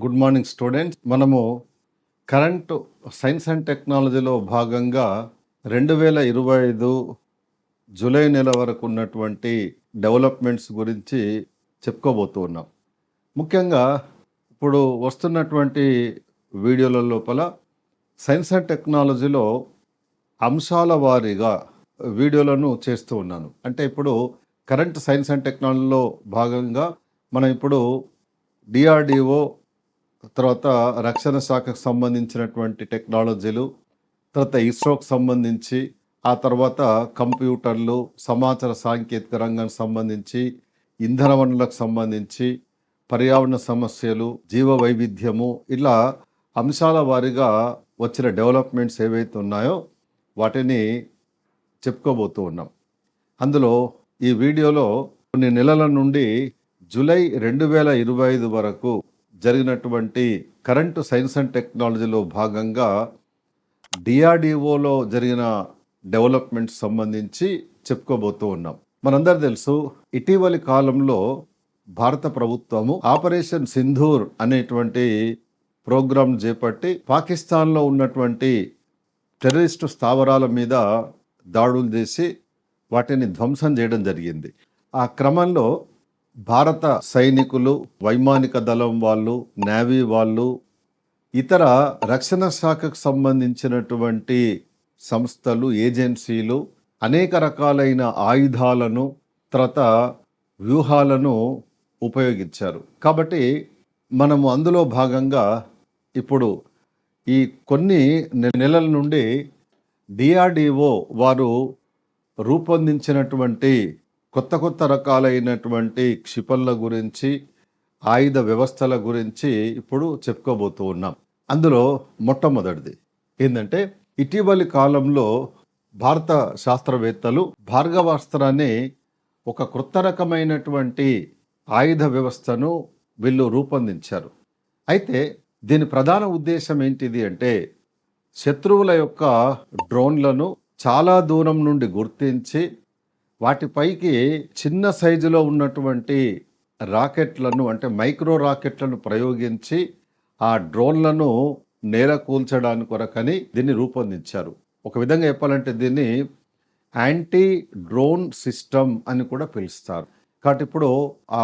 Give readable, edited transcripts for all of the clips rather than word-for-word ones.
Good morning students. మనము current science and టెక్నాలజీలో భాగంగా 2025 జూలై నెల వరకు ఉన్నటువంటి డెవలప్మెంట్స్ గురించి చెప్పుకోబోతూ ఉన్నాం. ముఖ్యంగా ఇప్పుడు వస్తున్నటువంటి వీడియోల లోపల సైన్స్ అండ్ టెక్నాలజీలో అంశాల వారీగా వీడియోలను చేస్తూ ఉన్నాను. అంటే ఇప్పుడు కరెంట్ సైన్స్ అండ్ టెక్నాలజీలో భాగంగా మనం ఇప్పుడు డిఆర్డిఓ, తర్వాత రక్షణ శాఖకు సంబంధించినటువంటి టెక్నాలజీలు, తర్వాత ఇస్రోకి సంబంధించి, ఆ తర్వాత కంప్యూటర్లు, సమాచార సాంకేతిక రంగానికి సంబంధించి, ఇంధన వనరులకు సంబంధించి, పర్యావరణ సమస్యలు, జీవ వైవిధ్యము, ఇలా అంశాల వారీగా వచ్చిన డెవలప్మెంట్స్ ఏవైతే ఉన్నాయో వాటిని చెప్పుకోబోతూ ఉన్నాం. అందులో ఈ వీడియోలో కొన్ని నెలల నుండి జూలై 2025 వరకు జరిగినటువంటి కరెంటు సైన్స్ అండ్ టెక్నాలజీలో భాగంగా డిఆర్డిఓలో జరిగిన డెవలప్మెంట్స్ సంబంధించి చెప్పుకోబోతూ ఉన్నాం. మనందరూ తెలుసు, ఇటీవలి కాలంలో భారత ప్రభుత్వము ఆపరేషన్ సింధూర్ అనేటువంటి ప్రోగ్రాం చేపట్టి పాకిస్తాన్లో ఉన్నటువంటి టెర్రరిస్టు స్థావరాల మీద దాడులు చేసి వాటిని ధ్వంసం చేయడం జరిగింది. ఆ క్రమంలో భారత సైనికులు, వైమానిక దళం వాళ్ళు, నేవీ వాళ్ళు, ఇతర రక్షణ శాఖకు సంబంధించినటువంటి సంస్థలు, ఏజెన్సీలు అనేక రకాలైన ఆయుధాలను, తర్వాత వ్యూహాలను ఉపయోగించారు. కాబట్టి మనము అందులో భాగంగా ఇప్పుడు ఈ కొన్ని నెలల నుండి డిఆర్డిఓ వారు రూపొందించినటువంటి కొత్త రకాలైనటువంటి క్షిపణుల గురించి, ఆయుధ వ్యవస్థల గురించి ఇప్పుడు చెప్పుకోబోతూ ఉన్నాం. అందులో మొట్టమొదటిది ఏంటంటే, ఇటీవలి కాలంలో భారత శాస్త్రవేత్తలు భార్గవాస్త్రాన్ని, ఒక కొత్త రకమైనటువంటి ఆయుధ వ్యవస్థను వీళ్ళు రూపొందించారు. అయితే దీని ప్రధాన ఉద్దేశం ఏంటిది అంటే, శత్రువుల యొక్క డ్రోన్లను చాలా దూరం నుండి గుర్తించి వాటిపైకి చిన్న సైజులో ఉన్నటువంటి రాకెట్లను, అంటే మైక్రో రాకెట్లను ప్రయోగించి ఆ డ్రోన్లను నేల కూల్చడానికి కొరకని దీన్ని రూపొందించారు. ఒక విధంగా చెప్పాలంటే దీన్ని యాంటీ డ్రోన్ సిస్టమ్ అని కూడా పిలుస్తారు. కాబట్టి ఇప్పుడు ఆ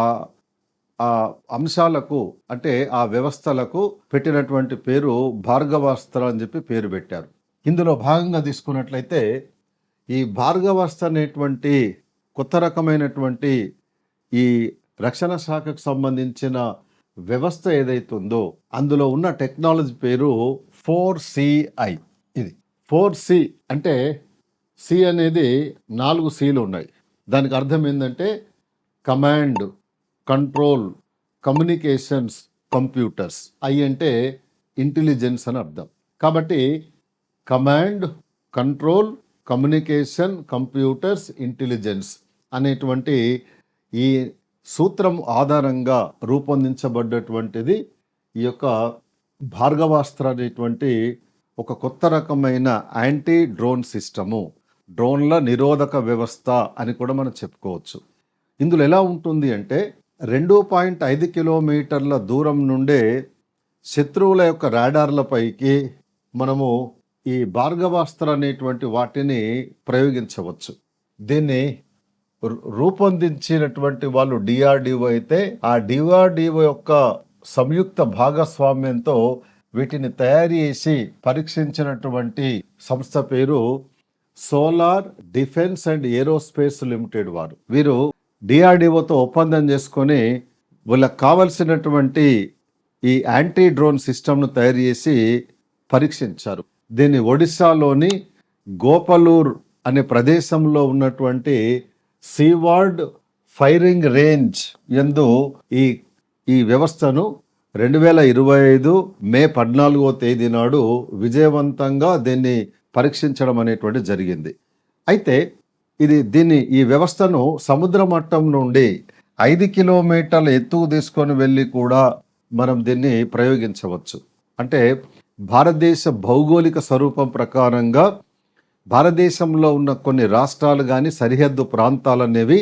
అంశాలకు, అంటే ఆ వ్యవస్థలకు పెట్టినటువంటి పేరు భార్గవాస్త్ర అని చెప్పి పేరు పెట్టారు. ఇందులో భాగంగా తీసుకున్నట్లయితే ఈ భార్గవాస్త్ర అనేటువంటి కొత్త రకమైనటువంటి ఈ రక్షణ శాఖకు సంబంధించిన వ్యవస్థ ఏదైతుందో అందులో ఉన్న టెక్నాలజీ పేరు 4CI. ఇది 4C అంటే సి అనేది 4 Cలు ఉన్నాయి. దానికి అర్థం ఏంటంటే command, control, communications, computers. I అంటే ఇంటెలిజెన్స్ అని అర్థం. కాబట్టి command, control, communication, computers, intelligence అనేటువంటి ఈ సూత్రం ఆధారంగా రూపొందించబడ్డటువంటిది ఈ యొక్క భార్గవాస్త్ర అనేటువంటి ఒక కొత్త రకమైన యాంటీ డ్రోన్ సిస్టము, డ్రోన్ల నిరోధక వ్యవస్థ అని కూడా మనం చెప్పుకోవచ్చు. ఇందులో ఎలా ఉంటుంది అంటే, 2.5 కిలోమీటర్ల దూరం నుండే శత్రువుల యొక్క రాడార్లపైకి మనము ఈ భార్గవాస్త్ర అనేటువంటి వాటిని ప్రయోగించవచ్చు. దీన్ని రూపొందించినటువంటి వాళ్ళు డిఆర్డిఓ అయితే, ఆ డిఆర్డిఓ యొక్క సంయుక్త భాగస్వామ్యంతో వీటిని తయారు చేసి పరీక్షించినటువంటి సంస్థ పేరు solar defence and aerospace limited వారు. వీరు డిఆర్డిఓతో ఒప్పందం చేసుకొని వీళ్ళకి కావలసినటువంటి ఈ యాంటీ డ్రోన్ సిస్టమ్ను తయారు చేసి పరీక్షించారు. దీన్ని ఒడిశాలోని గోపలూర్ అనే ప్రదేశంలో ఉన్నటువంటి సీవార్డ్ ఫైరింగ్ రేంజ్ యందు ఈ వ్యవస్థను 2025 మే 14వ తేదీ నాడు విజయవంతంగా దీన్ని పరీక్షించడం అనేటువంటి జరిగింది. అయితే ఈ వ్యవస్థను సముద్ర మట్టం నుండి 5 కిలోమీటర్ల ఎత్తుకు తీసుకొని వెళ్ళి కూడా మనం దీన్ని ప్రయోగించవచ్చు. అంటే భారతదేశ భౌగోళిక స్వరూపం ప్రకారంగా భారతదేశంలో ఉన్న కొన్ని రాష్ట్రాలు కానీ సరిహద్దు ప్రాంతాలు అనేవి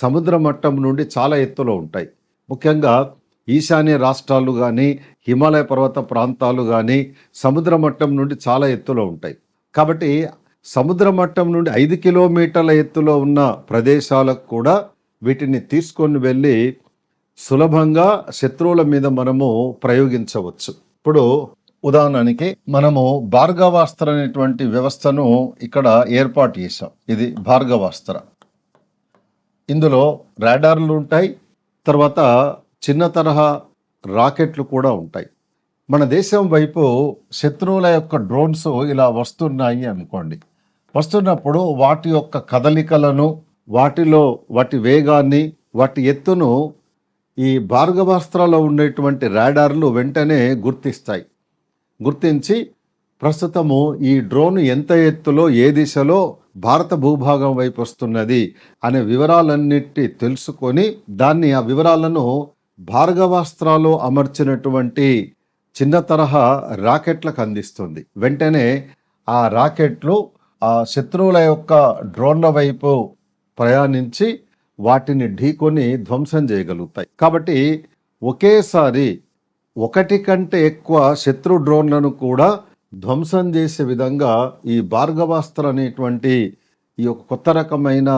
సముద్ర మట్టం నుండి చాలా ఎత్తులో ఉంటాయి. ముఖ్యంగా ఈశాన్య రాష్ట్రాలు కానీ, హిమాలయ పర్వత ప్రాంతాలు కానీ సముద్ర మట్టం నుండి చాలా ఎత్తులో ఉంటాయి. కాబట్టి సముద్ర మట్టం నుండి 5 కిలోమీటర్ల ఎత్తులో ఉన్న ప్రదేశాలకు కూడా వీటిని తీసుకొని వెళ్ళి సులభంగా శత్రువుల మీద మనము ప్రయోగించవచ్చు. ఇప్పుడు ఉదాహరణకి మనము భార్గవాస్త్ర అనేటువంటి వ్యవస్థను ఇక్కడ ఏర్పాటు చేశాం. ఇది భార్గవాస్త్ర. ఇందులో రాడార్లు ఉంటాయి, తర్వాత చిన్న తరహా రాకెట్లు కూడా ఉంటాయి. మన దేశం వైపు శత్రువుల యొక్క డ్రోన్స్ ఇలా వస్తున్నాయి అనుకోండి. వస్తున్నప్పుడు వాటి యొక్క కదలికలను, వాటి వేగాన్ని, వాటి ఎత్తును ఈ భార్గవాస్త్రాలో ఉండేటువంటి రాడార్లు వెంటనే గుర్తిస్తాయి. గుర్తించి ప్రస్తుతము ఈ డ్రోన్ ఎంత ఎత్తులో, ఏ దిశలో భారత భూభాగం వైపు వస్తున్నది అనే వివరాలన్నిటి తెలుసుకొని ఆ వివరాలను భార్గవాస్త్రాలో అమర్చినటువంటి చిన్న తరహా రాకెట్లకు అందిస్తుంది. వెంటనే ఆ రాకెట్లు ఆ శత్రువుల యొక్క డ్రోన్ల వైపు ప్రయాణించి వాటిని ఢీకొని ధ్వంసం చేయగలుగుతాయి. కాబట్టి ఒకేసారి ఒకటి కంటే ఎక్కువ శత్రు డ్రోన్లను కూడా ధ్వంసం చేసే విధంగా ఈ భార్గవాస్త్ర అనేటువంటి ఈ యొక్క కొత్త రకమైన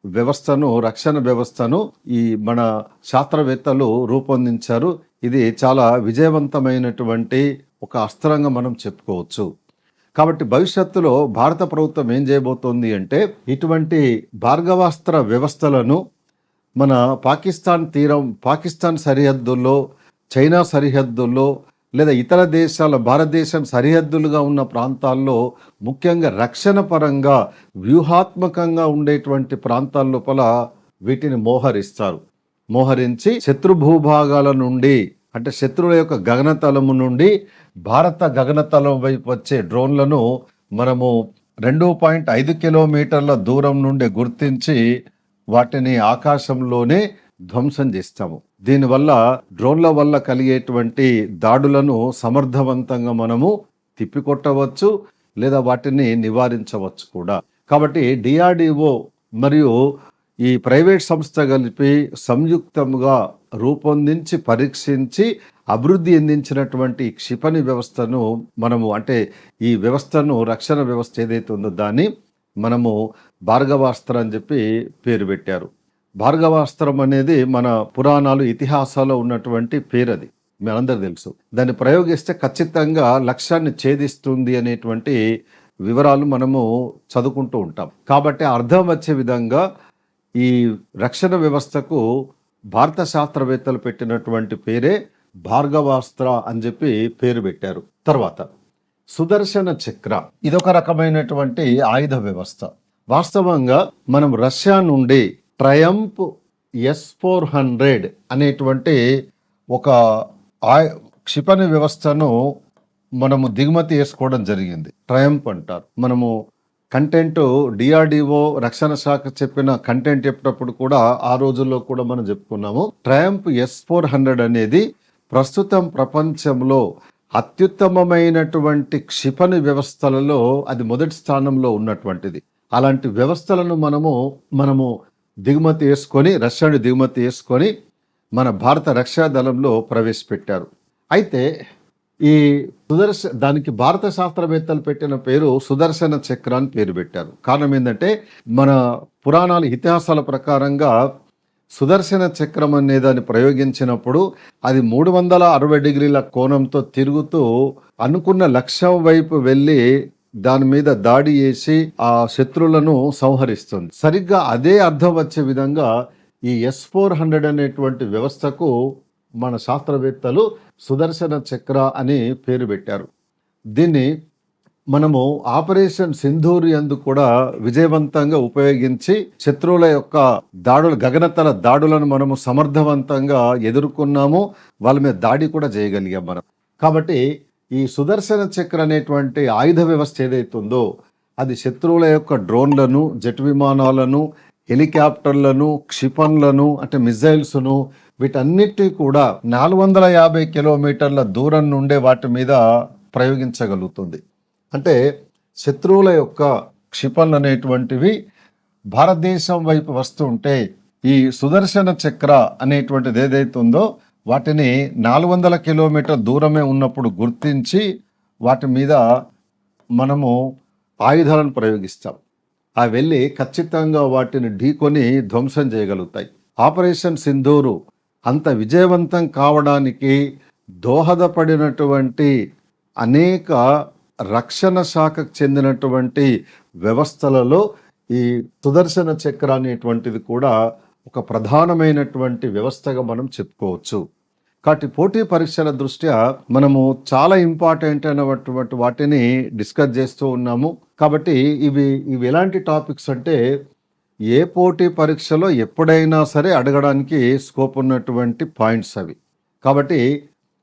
వ్యవస్థను, రక్షణ వ్యవస్థను ఈ మన శాస్త్రవేత్తలు రూపొందించారు. ఇది చాలా విజయవంతమైనటువంటి ఒక అస్త్రంగా మనం చెప్పుకోవచ్చు. కాబట్టి భవిష్యత్తులో భారత ప్రభుత్వం ఏం చేయబోతోంది అంటే ఇటువంటి భార్గవాస్త్ర వ్యవస్థలను మన పాకిస్తాన్ సరిహద్దుల్లో, చైనా సరిహద్దుల్లో, లేదా ఇతర దేశాల భారతదేశం సరిహద్దులుగా ఉన్న ప్రాంతాల్లో, ముఖ్యంగా రక్షణ పరంగా వ్యూహాత్మకంగా ఉండేటువంటి ప్రాంతాల లోపల వీటిని మోహరించి శత్రు భూభాగాల నుండి, అంటే శత్రువుల యొక్క గగనతలము నుండి భారత గగనతలం వైపు వచ్చే డ్రోన్లను మనము 2.5 కిలోమీటర్ల దూరం నుండి గుర్తించి వాటిని ఆకాశంలోనే ధ్వంసం చేస్తాము. దీనివల్ల డ్రోన్ల వల్ల కలిగేటువంటి దాడులను సమర్థవంతంగా మనము తిప్పికొట్టవచ్చు, లేదా వాటిని నివారించవచ్చు కూడా. కాబట్టి డిఆర్డిఓ మరియు ఈ ప్రైవేట్ సంస్థ కలిపి సంయుక్తంగా రూపొందించి, పరీక్షించి, అభివృద్ధి చెందించినటువంటి క్షిపణి వ్యవస్థను మనము, అంటే ఈ వ్యవస్థను, రక్షణ వ్యవస్థ ఏదైతే ఉందో దాన్ని మనము భార్గవాస్త్ర అని చెప్పి పేరు పెట్టారు. భార్గవాస్త్రం అనేది మన పురాణాలు, ఇతిహాసాల్లో ఉన్నటువంటి పేరు. అది మనందరూ తెలుసు. దాన్ని ప్రయోగిస్తే ఖచ్చితంగా లక్ష్యాన్ని ఛేదిస్తుంది అనేటువంటి వివరాలు మనము చదువుకుంటూ ఉంటాం. కాబట్టి అర్థం వచ్చే విధంగా ఈ రక్షణ వ్యవస్థకు భారత శాస్త్రవేత్తలు పెట్టినటువంటి పేరే భార్గవాస్త్ర అని చెప్పి పేరు పెట్టారు. తర్వాత సుదర్శన చక్ర, ఇదొక రకమైనటువంటి ఆయుధ వ్యవస్థ. వాస్తవంగా మనం రష్యా నుండి ట్రయంఫ్ S-400 అనేటువంటి ఒక క్షిపణి వ్యవస్థను మనము దిగుమతి చేసుకోవడం జరిగింది. ట్రయంఫ్ అంటారు. మనము కంటెంట్ డిఆర్డిఓ రక్షణ శాఖ చెప్పిన కంటెంట్ చెప్పినప్పుడు కూడా ఆ రోజుల్లో కూడా మనం చెప్పుకున్నాము. ట్రయంఫ్ S-400 అనేది ప్రస్తుతం ప్రపంచంలో అత్యుత్తమమైనటువంటి క్షిపణి వ్యవస్థలలో అది మొదటి స్థానంలో ఉన్నటువంటిది. అలాంటి వ్యవస్థలను మనము దిగుమతి చేసుకొని, రష్యాను దిగుమతి చేసుకొని మన భారత రక్షా దళంలో ప్రవేశపెట్టారు. అయితే ఈ దానికి భారత శాస్త్రవేత్తలు పెట్టిన పేరు సుదర్శన చక్ర అని పేరు పెట్టారు. కారణం ఏంటంటే మన పురాణాల, ఇతిహాసాల ప్రకారంగా సుదర్శన చక్రం అనే దాన్ని ప్రయోగించినప్పుడు అది 360 డిగ్రీల కోణంతో తిరుగుతూ అనుకున్న లక్ష్యం వైపు వెళ్ళి దాని మీద దాడి చేసి ఆ శత్రువులను సంహరిస్తుంది. సరిగ్గా అదే అర్థం వచ్చే విధంగా ఈ S-400 అనేటువంటి వ్యవస్థకు మన శాస్త్రవేత్తలు సుదర్శన చక్ర అని పేరు పెట్టారు. దీన్ని మనము ఆపరేషన్ సింధూర్ యందు కూడా విజయవంతంగా ఉపయోగించి శత్రువుల యొక్క గగనతల దాడులను మనము సమర్థవంతంగా ఎదుర్కొన్నాము. వాళ్ళ మీద దాడి కూడా చేయగలిగాం మనం. కాబట్టి ఈ సుదర్శన చక్ర అనేటువంటి ఆయుధ వ్యవస్థ ఏదైతుందో అది శత్రువుల యొక్క డ్రోన్లను, జెట్ విమానాలను, హెలికాప్టర్లను, క్షిపణులను, అంటే మిజైల్స్ను, వీటన్నిటి కూడా 450 కిలోమీటర్ల దూరం నుండే వాటి మీద ప్రయోగించగలుగుతుంది. అంటే శత్రువుల యొక్క క్షిపణులు అనేటువంటివి భారతదేశం వైపు వస్తుంటే ఈ సుదర్శన చక్ర అనేటువంటిది ఏదైతుందో వాటిని 400 కిలోమీటర్ దూరమే ఉన్నప్పుడు గుర్తించి వాటి మీద మనము ఆయుధాలను ప్రయోగిస్తాం. ఆ వెళ్ళి ఖచ్చితంగా వాటిని ఢీకొని ధ్వంసం చేయగలుగుతాయి. ఆపరేషన్ సింధూరు అంత విజయవంతం కావడానికి దోహదపడినటువంటి అనేక రక్షణ శాఖకు చెందినటువంటి వ్యవస్థలలో ఈ సుదర్శన చక్ర అనేటువంటిది కూడా ఒక ప్రధానమైనటువంటి వ్యవస్థగా మనం చెప్పుకోవచ్చు. కాబట్టి పోటీ పరీక్షల దృష్ట్యా మనము చాలా ఇంపార్టెంట్ అయినటువంటి వాటిని డిస్కస్ చేస్తూ ఉన్నాము. కాబట్టి ఇవి ఎలాంటి టాపిక్స్ అంటే ఏ పోటీ పరీక్షలో ఎప్పుడైనా సరే అడగడానికి స్కోప్ ఉన్నటువంటి పాయింట్స్ అవి. కాబట్టి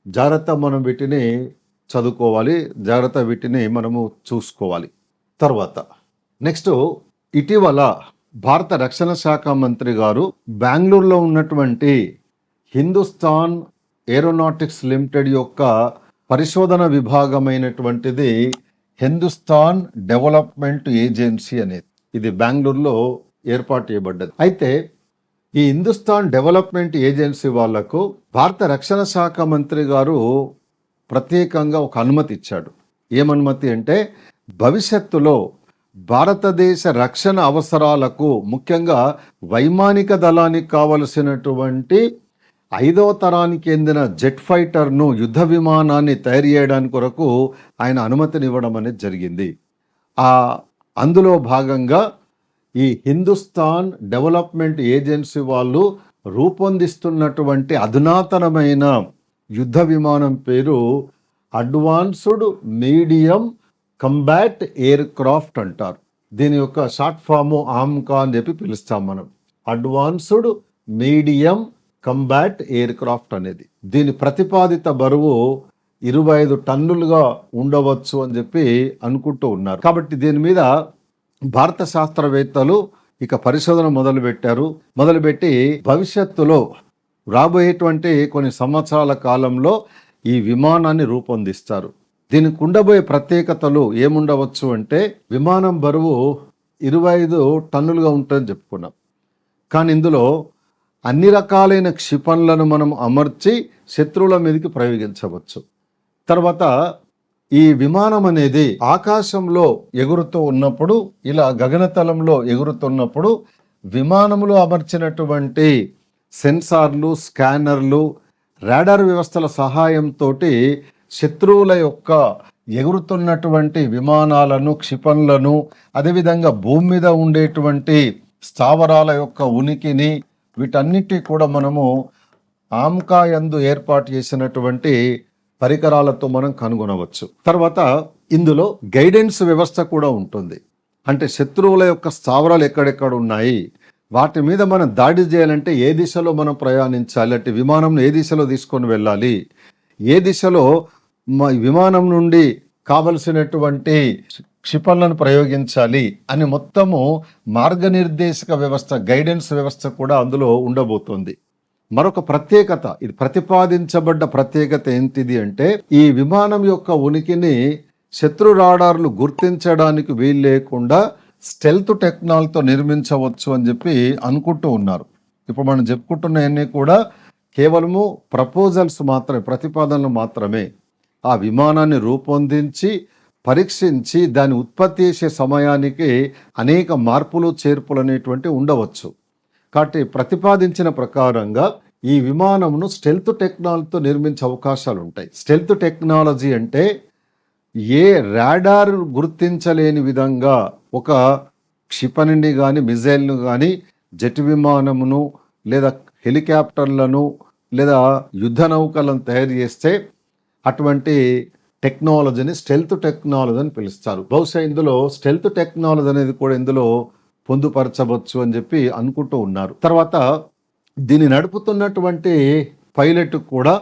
జాగ్రత్త మనం వీటిని చదువుకోవాలి, జాగ్రత్త వీటిని మనము చూసుకోవాలి. తర్వాత నెక్స్ట్, ఇటీవల భారత రక్షణ శాఖ మంత్రి గారు బెంగళూరులో ఉన్నటువంటి హిందుస్థాన్ ఏరోనాటిక్స్ లిమిటెడ్ యొక్క పరిశోధన విభాగమైనటువంటిది హిందుస్థాన్ డెవలప్మెంట్ ఏజెన్సీ అనేది, ఇది బెంగళూరులో ఏర్పాటు చేయబడ్డది. అయితే ఈ హిందుస్థాన్ డెవలప్మెంట్ ఏజెన్సీ వాళ్లకు భారత రక్షణ శాఖ మంత్రి గారు ప్రత్యేకంగా ఒక అనుమతి ఇచ్చాడు. ఏమనుమతి అంటే, భవిష్యత్తులో భారతదేశ రక్షణ అవసరాలకు ముఖ్యంగా వైమానిక దళానికి కావలసినటువంటి 5వ తరానికి చెందిన జెట్ ఫైటర్ను, యుద్ధ విమానాన్ని తయారు చేయడానికి కొరకు ఆయన అనుమతినివ్వడం అనేది జరిగింది. అందులో భాగంగా ఈ హిందుస్థాన్ డెవలప్మెంట్ ఏజెన్సీ వాళ్ళు రూపొందిస్తున్నటువంటి అధునాతనమైన యుద్ధ విమానం పేరు advanced medium combat air craft అంటారు. దీని యొక్క షార్ట్ ఫాము ఆమ్కా అని చెప్పి పిలుస్తాం మనం. Advanced medium combat air craft అనేది, దీని ప్రతిపాదిత బరువు 25 టన్నులుగా ఉండవచ్చు అని చెప్పి అనుకుంటూ ఉన్నారు. కాబట్టి దీని మీద భారత శాస్త్రవేత్తలు ఇక పరిశోధన మొదలుపెట్టి భవిష్యత్తులో రాబోయేటువంటి కొన్ని సంవత్సరాల కాలంలో ఈ విమానాన్ని రూపొందిస్తారు. దీనికి ఉండబోయే ప్రత్యేకతలు ఏముండవచ్చు అంటే, విమానం బరువు 25 టన్నులుగా ఉంటుందని చెప్పుకున్నాం. కానీ ఇందులో అన్ని రకాలైన క్షిపణులను మనం అమర్చి శత్రువుల మీదకి ప్రయోగించవచ్చు. తర్వాత ఈ విమానం అనేది ఆకాశంలో ఎగురుతూ ఉన్నప్పుడు, ఇలా గగనతలంలో ఎగురుతున్నప్పుడు విమానంలో అమర్చినటువంటి సెన్సార్లు, స్కానర్లు, రాడార్ వ్యవస్థల సహాయంతో శత్రువుల యొక్క ఎగురుతున్నటువంటి విమానాలను, క్షిపణులను, అదేవిధంగా భూమి మీద ఉండేటువంటి స్థావరాల యొక్క ఉనికిని, వీటన్నిటి కూడా మనము ఆమ్కా యందు ఏర్పాటు చేసినటువంటి పరికరాలతో మనం కనుగొనవచ్చు. తర్వాత ఇందులో గైడెన్స్ వ్యవస్థ కూడా ఉంటుంది. అంటే శత్రువుల యొక్క స్థావరాలు ఎక్కడెక్కడ ఉన్నాయి, వాటి మీద మనం దాడి చేయాలంటే ఏ దిశలో మనం ప్రయాణించాలి, అంటే విమానంను ఏ దిశలో తీసుకొని వెళ్ళాలి, ఏ దిశలో విమానం నుండి కావలసినటువంటి క్షిపణులను ప్రయోగించాలి అని మొత్తము మార్గనిర్దేశక వ్యవస్థ, గైడెన్స్ వ్యవస్థ కూడా అందులో ఉండబోతోంది. మరొక ప్రత్యేకత, ఇది ప్రతిపాదించబడ్డ ప్రత్యేకత ఏంటిది అంటే, ఈ విమానం యొక్క ఉనికిని శత్రు రాడార్లు గుర్తించడానికి వీలు లేకుండా స్టెల్త్ టెక్నాలజీతో నిర్మించవచ్చు అని చెప్పి అనుకుంటూ ఉన్నారు. ఇప్పుడు మనం చెప్పుకుంటున్నవన్నీ కూడా కేవలము ప్రపోజల్స్ మాత్రమే, ప్రతిపాదనలు మాత్రమే. ఆ విమానాన్ని రూపొందించి పరీక్షించి దాన్ని ఉత్పత్తి చేసే సమయానికి అనేక మార్పులు చేర్పులు అనేటువంటి ఉండవచ్చు. కాబట్టి ప్రతిపాదించిన ప్రకారంగా ఈ విమానంను స్టెల్త్ టెక్నాలజీతో నిర్మించే అవకాశాలు ఉంటాయి. స్టెల్త్ టెక్నాలజీ అంటే ఏ రాడార్ గుర్తించలేని విధంగా ఒక క్షిపణిని కానీ, మిజైల్ను కానీ, జెట్ విమానమును లేదా హెలికాప్టర్లను లేదా యుద్ధ నౌకలను తయారు చేస్తే అటువంటి టెక్నాలజీని స్టెల్త్ టెక్నాలజీ అని పిలుస్తారు. బహుశా ఇందులో స్టెల్త్ టెక్నాలజీ అనేది కూడా ఇందులో పొందుపరచవచ్చు అని చెప్పి అనుకుంటూ ఉన్నారు. తర్వాత దీన్ని నడుపుతున్నటువంటి పైలట్ కూడా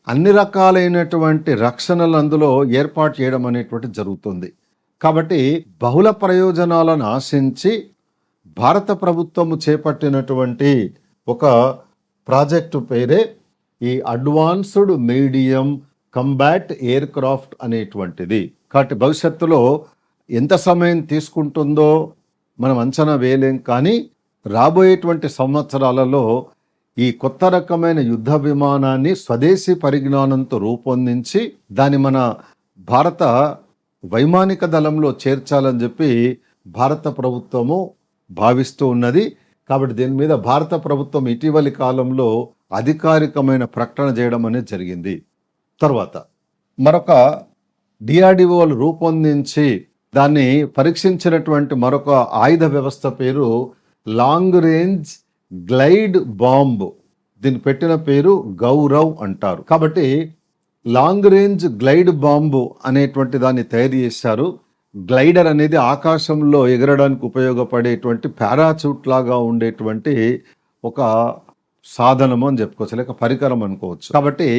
అన్ని రకాలైనటువంటి రక్షణలు అందులో ఏర్పాటు చేయడం అనేటువంటి జరుగుతుంది. కాబట్టి బహుళ ప్రయోజనాలను ఆశించి భారత ప్రభుత్వము చేపట్టినటువంటి ఒక ప్రాజెక్టు పేరే ఈ advanced medium combat air craft అనేటువంటిది. కాబట్టి భవిష్యత్తులో ఎంత సమయం తీసుకుంటుందో మనం అంచనా వేయలేం, కానీ రాబోయేటువంటి సంవత్సరాలలో ఈ కొత్త రకమైన యుద్ధ విమానాన్ని స్వదేశీ పరిజ్ఞానంతో రూపొందించి దాన్ని మన భారత వైమానిక దళంలో చేర్చాలని చెప్పి భారత ప్రభుత్వము భావిస్తూ ఉన్నది. కాబట్టి దీని మీద భారత ప్రభుత్వం ఇటీవలి కాలంలో అధికారికమైన ప్రకటన చేయడం అనేది జరిగింది. తర్వాత మరొక డిఆర్డిఓ వాళ్ళు రూపొందించి దాన్ని పరీక్షించినటువంటి మరొక ఆయుధ వ్యవస్థ పేరు లాంగ్ రేంజ్ గ్లైడ్ బాంబ్. దీన్ని పెట్టిన పేరు గౌరవ్ అంటారు. కాబట్టి లాంగ్ రేంజ్ గ్లైడ్ బాంబు అనేటువంటి దాన్ని తయారు చేశారు. గ్లైడర్ అనేది ఆకాశంలో ఎగరడానికి ఉపయోగపడేటువంటి పారాచూట్ లాగా ఉండేటువంటి ఒక సాధనము అని చెప్పుకోవచ్చు, లేక పరికరం అనుకోవచ్చు. కాబట్టి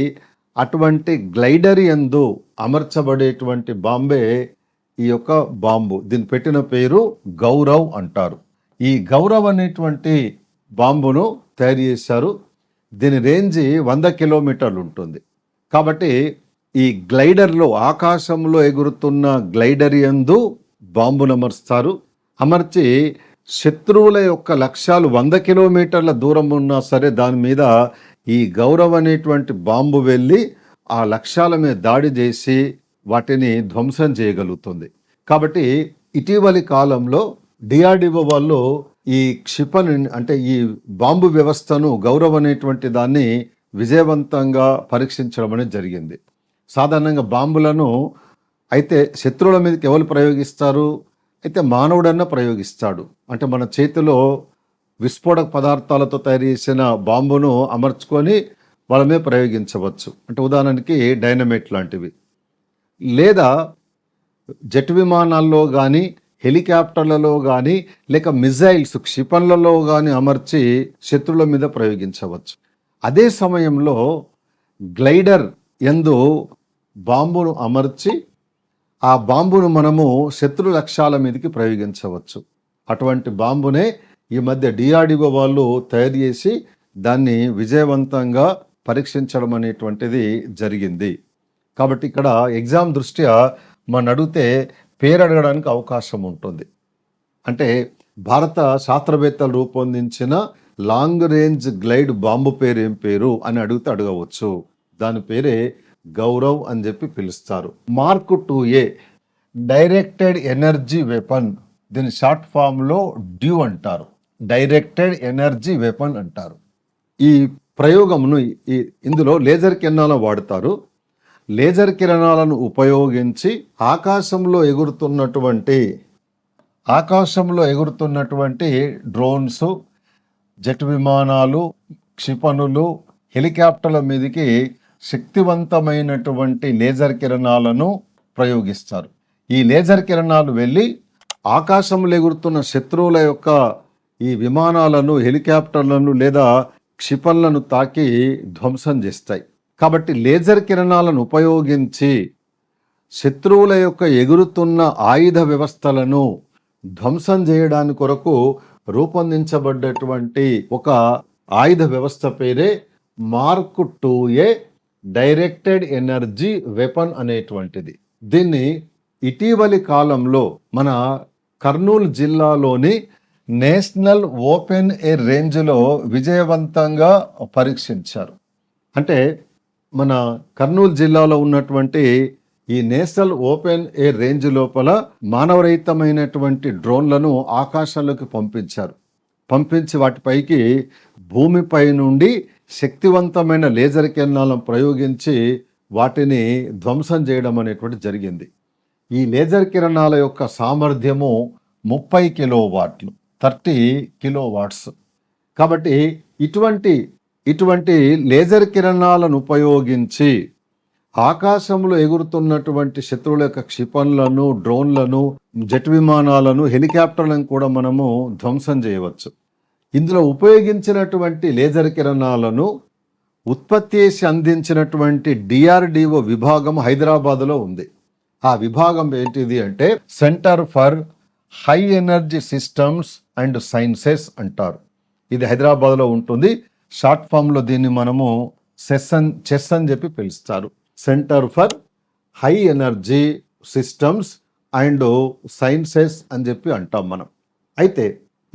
అటువంటి గ్లైడర్ యందు అమర్చబడేటువంటి బాంబే ఈ యొక్క బాంబు. దీన్ని పెట్టిన పేరు గౌరవ్ అంటారు. ఈ గౌరవ్ అనేటువంటి బాంబును తయారు చేశారు. దీని రేంజ్ 100 కిలోమీటర్లు ఉంటుంది. కాబట్టి ఈ గ్లైడర్లో ఆకాశంలో ఎగురుతున్న గ్లైడర్ యందు బాంబును అమర్స్తారు. అమర్చి శత్రువుల యొక్క లక్ష్యాలు 100 కిలోమీటర్ల దూరం ఉన్నా సరే దాని మీద ఈ గౌరవ్ అనేటువంటి బాంబు వెళ్ళి ఆ లక్ష్యాల మీద దాడి చేసి వాటిని ధ్వంసం చేయగలుగుతుంది. కాబట్టి ఇటీవలి కాలంలో డిఆర్డిఓ వాళ్ళు ఈ క్షిపణి అంటే ఈ బాంబు వ్యవస్థను గౌరవ్ అనేటువంటి దాన్ని విజయవంతంగా పరీక్షించడం అనేది జరిగింది. సాధారణంగా బాంబులను అయితే శత్రువుల మీదకి ఎవరు ప్రయోగిస్తారు? అయితే మానవుడన్నా ప్రయోగిస్తాడు. అంటే మన చేతిలో విస్ఫోటక పదార్థాలతో తయారు చేసిన బాంబును అమర్చుకొని వాళ్ళ మీద ప్రయోగించవచ్చు. అంటే ఉదాహరణకి డైనమైట్ లాంటివి, లేదా జెట్ విమానాల్లో కానీ హెలికాప్టర్లలో కానీ లేక మిజైల్స్ క్షిపణులలో కానీ అమర్చి శత్రువుల మీద ప్రయోగించవచ్చు. అదే సమయంలో గ్లైడర్ యందు బాంబును అమర్చి ఆ బాంబును మనము శత్రు లక్ష్యాల మీదకి ప్రయోగించవచ్చు. అటువంటి బాంబునే ఈ మధ్య డిఆర్డిఓ వాళ్ళు తయారు చేసి దాన్ని విజయవంతంగా పరీక్షించడం అనేటువంటిది జరిగింది. కాబట్టి ఇక్కడ ఎగ్జామ్ దృష్ట్యా మనం అడిగితే పేరు అడగడానికి అవకాశం ఉంటుంది. అంటే భారత శాస్త్రవేత్తలు రూపొందించిన లాంగ్ రేంజ్ గ్లైడ్ బాంబు పేరు ఏం పేరు అని అడిగితే అడగవచ్చు. దాని పేరే గౌరవ్ అని చెప్పి పిలుస్తారు. Mark 2A directed energy weapon. దీని షార్ట్ ఫామ్లో డ్యూ అంటారు. డైరెక్టెడ్ ఎనర్జీ వెపన్ అంటారు. ఈ ప్రయోగమును ఇందులో లేజర్ కిరణాలను వాడతారు. లేజర్ కిరణాలను ఉపయోగించి ఆకాశంలో ఎగురుతున్నటువంటి డ్రోన్స్, జెట్ విమానాలు, క్షిపణులు, హెలికాప్టర్ల మీదకి శక్తివంతమైనటువంటి లేజర్ కిరణాలను ప్రయోగిస్తారు. ఈ లేజర్ కిరణాలు వెళ్ళి ఆకాశంలో ఎగురుతున్న శత్రువుల యొక్క ఈ విమానాలను, హెలికాప్టర్లను లేదా క్షిపణులను తాకి ధ్వంసం చేస్తాయి. కాబట్టి లేజర్ కిరణాలను ఉపయోగించి శత్రువుల యొక్క ఎగురుతున్న ఆయుధ వ్యవస్థలను ధ్వంసం చేయడానికి కొరకు రూపొందించబడ్డటువంటి ఒక ఆయుధ వ్యవస్థ పేరే mark 2A directed energy weapon అనేటువంటిది. దీన్ని ఇటీవలి కాలంలో మన కర్నూలు జిల్లాలోని నేషనల్ ఓపెన్ ఎయిర్ రేంజ్లో విజయవంతంగా పరీక్షించారు. అంటే మన కర్నూలు జిల్లాలో ఉన్నటువంటి ఈ నేషనల్ ఓపెన్ ఎయిర్ రేంజ్ లోపల మానవరహితమైనటువంటి డ్రోన్లను ఆకాశంలోకి పంపించి వాటిపైకి భూమిపై నుండి శక్తివంతమైన లేజర్ కిరణాలను ప్రయోగించి వాటిని ధ్వంసం చేయడం అనేటువంటి జరిగింది. ఈ లేజర్ కిరణాల యొక్క సామర్థ్యము 30 కిలోవాట్లు, 30 కిలోవాట్స్. కాబట్టి ఇటువంటి లేజర్ కిరణాలను ఉపయోగించి ఆకాశంలో ఎగురుతున్నటువంటి శత్రువుల యొక్క క్షిపణులను, డ్రోన్లను, జెట్ విమానాలను, హెలికాప్టర్లను కూడా మనము ధ్వంసం చేయవచ్చు. ఇందులో ఉపయోగించినటువంటి లేజర్ కిరణాలను ఉత్పత్తి చేసి అందించినటువంటి డిఆర్డిఓ విభాగం హైదరాబాద్లో ఉంది. ఆ విభాగం ఏంటిది అంటే centre for high energy systems and sciences అంటారు. ఇది హైదరాబాద్లో ఉంటుంది. షార్ట్ ఫామ్లో దీన్ని మనము చెస్ అని చెప్పి పిలుస్తారు. Centre for high energy systems and sciences అని చెప్పి అంటాం మనం. అయితే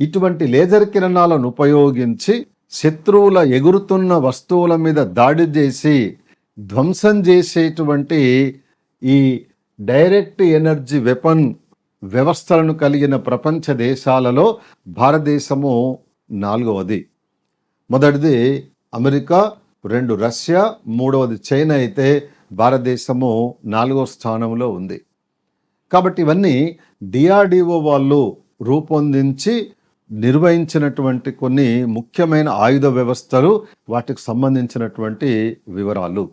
ఇటువంటి లేజర్ కిరణాలను ఉపయోగించి శత్రువుల ఎగురుతున్న వస్తువుల మీద దాడి చేసి ధ్వంసం చేసేటువంటి ఈ డైరెక్ట్ ఎనర్జీ వెపన్ వ్యవస్థలను కలిగిన ప్రపంచ దేశాలలో భారతదేశము 4వది. మొదటిది అమెరికా, 2 రష్యా, 3వది చైనా అయితే భారతదేశము 4వ స్థానంలో ఉంది. కాబట్టి ఇవన్నీ డిఆర్డిఓ వాళ్ళు రూపొందించి నిర్వహించినటువంటి కొన్ని ముఖ్యమైన ఆయుధ వ్యవస్థలు, వాటికి సంబంధించినటువంటి వివరాలు.